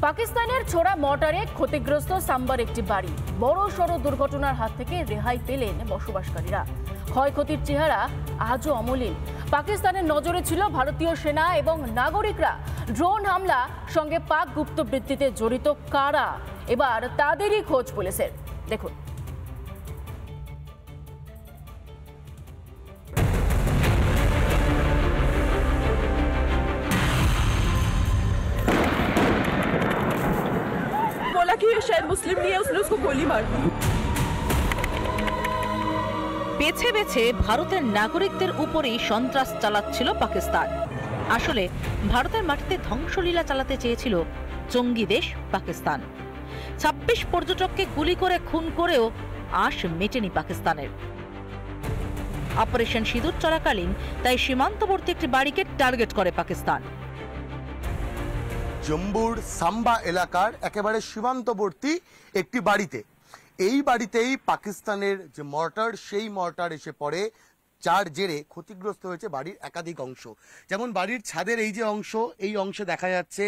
পাকিস্তানের ছোড়া মর্টারে ক্ষতিগ্রস্ত সাম্বার একটি বাড়ি। বড় সড় দুর্ঘটনার হাত থেকে রেহাই পেলেন বসবাসকারীরা। ক্ষয়ক্ষতির চেহারা আজও অমলিন। পাকিস্তানের নজরে ছিল ভারতীয় সেনা এবং নাগরিকরা। ড্রোন হামলা সঙ্গে পাক গুপ্তবৃত্তিতে জড়িত কারা, এবার তাদেরই খোঁজ পুলিশের। দেখুন। कि शायद मुस्लिम नहीं है, उसने उसको गोली मार दी। বেছে বেছে ভারতের নাগরিকদের উপরেই সন্ত্রাস চালাচ্ছিল পাকিস্তান। আসলে ভারতের মাটিতে ধ্বংসলীলা চালাতে চেয়েছিল জঙ্গি দেশ পাকিস্তান। ২৬ পর্যটককে গুলি করে খুন করেও আশ মেটেনি পাকিস্তানের। অপারেশন সিঁদুর চলাকালীন তাই সীমান্তবর্তী একটি বাড়িকে টার্গেট করে পাকিস্তান। জম্মুর সাম্বা এলাকার একেবারে সীমান্তবর্তী একটি বাড়িতে, এই বাড়িতেই পাকিস্তানের যে মর্টার, সেই মর্টার এসে পড়ে, যার জেরে ক্ষতিগ্রস্ত হয়েছে বাড়ির একাধিক অংশ। যেমন বাড়ির ছাদের এই যে অংশ, এই অংশে দেখা যাচ্ছে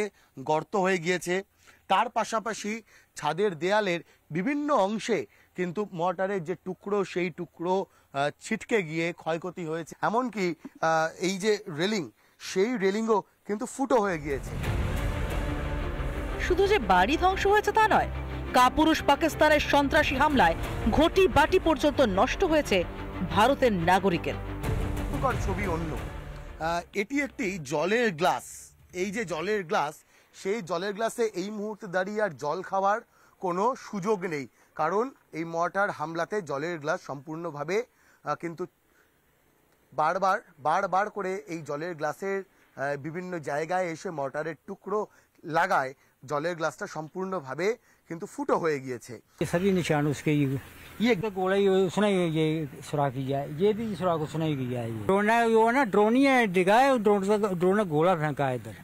গর্ত হয়ে গিয়েছে। তার পাশাপাশি ছাদের দেয়ালের বিভিন্ন অংশে কিন্তু মর্টারের যে টুকরো, সেই টুকরো ছিটকে গিয়ে ক্ষয়ক্ষতি হয়েছে। এমনকি এই যে রেলিং, সেই রেলিংও কিন্তু ফুটো হয়ে গিয়েছে। শুধু যে বাড়ি ধ্বংস হয়েছে তা নয়, কাপুরুষ পাকিস্তানের সন্ত্রাসী হামলায় ঘটি বাটি পর্যন্ত নষ্ট হয়েছে ভারতের নাগরিকের। ছবি অন্য, এটি একটি জলের গ্লাস। এই যে জলের গ্লাস, সেই জলের গ্লাসে এই মুহূর্তে দাঁড়িয়ে আর জল খাওয়ার কোনো সুযোগ নেই, কারণ এই মর্টার হামলাতে জলের গ্লাস সম্পূর্ণভাবে কিন্তু বারবার করে এই জলের গ্লাসের বিভিন্ন জায়গায় এসে মর্টারের টুকরো লাগায় জলের গ্লাসটা সম্পূর্ণভাবে কিন্তু ফুটো হয়ে গিয়েছে। सभी निशान उसके ये गोला उसने ये सुराख किया है, ये भी सुराख उसने किया है। ड्रोन ही डिगा है, ड्रोन ने गोला फेंका है इधर।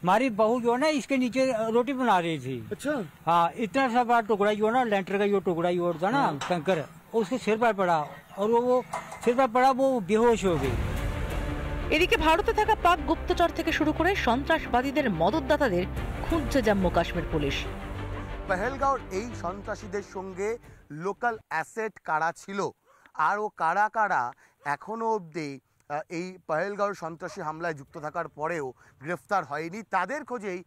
हमारी बहू जो है ना, इसके नीचे रोटी बना रही थी। अच्छा, हाँ, इतना सा बड़ा टुकड़ा जो है ना, लेंटर का जो टुकड़ा जो होता ना, कंकर, उसके सिर पर पड़ा और वो सिर पर पड़ा, वो बेहोश हो गई। এদিকে ভারতে থাকা পাক গুপ্তচর থেকে শুরু করে সন্ত্রাসবাদীদের মদতদাতাদের খুঁজছে জম্মু কাশ্মীর পুলিশ। পহেলগাঁওর এই সন্ত্রাসীদের সঙ্গে লোকাল অ্যাসেট কারা ছিল আর ও কারা কারা এখনো অবধি এই পহেলগাঁওর সন্ত্রাসী হামলায় যুক্ত থাকার পরেও গ্রেফতার হয়নি, তাদের খোঁজেই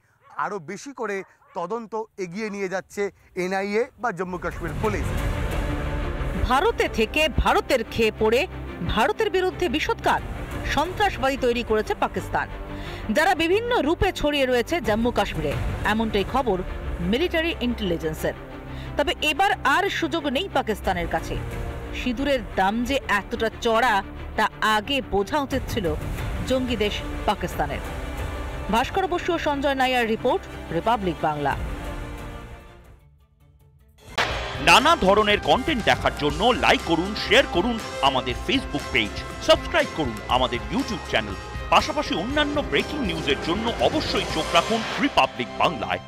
আরও বেশি করে তদন্ত এগিয়ে নিয়ে যাচ্ছে এনআইএ বা জম্মু কাশ্মীর পুলিশ। ভারতে থেকে ভারতের খেয়ে পড়ে ভারতের বিরুদ্ধে বিষোৎকার সন্ত্রাসবাদী তৈরি করেছে পাকিস্তান, যারা বিভিন্ন রূপে ছড়িয়ে রয়েছে জম্মু কাশ্মীরে, এমনটাই খবর মিলিটারি ইন্টেলিজেন্সের। তবে এবার আর সুযোগ নেই পাকিস্তানের কাছে। সিঁদুরের দাম যে এতটা চড়া তা আগে বোঝা উচিত ছিল জঙ্গি দেশ পাকিস্তানের। ভাস্কর বসু ও সঞ্জয় নায়ার রিপোর্ট, রিপাবলিক বাংলা। নানা ধরনের কন্টেন্ট দেখার জন্য লাইক করুন, শেয়ার করুন আমাদের ফেসবুক পেজ, সাবস্ক্রাইব করুন আমাদের ইউটিউব চ্যানেল। পাশাপাশি অন্যান্য ব্রেকিং নিউজের জন্য অবশ্যই চোখ রাখুন রিপাবলিক বাংলায়।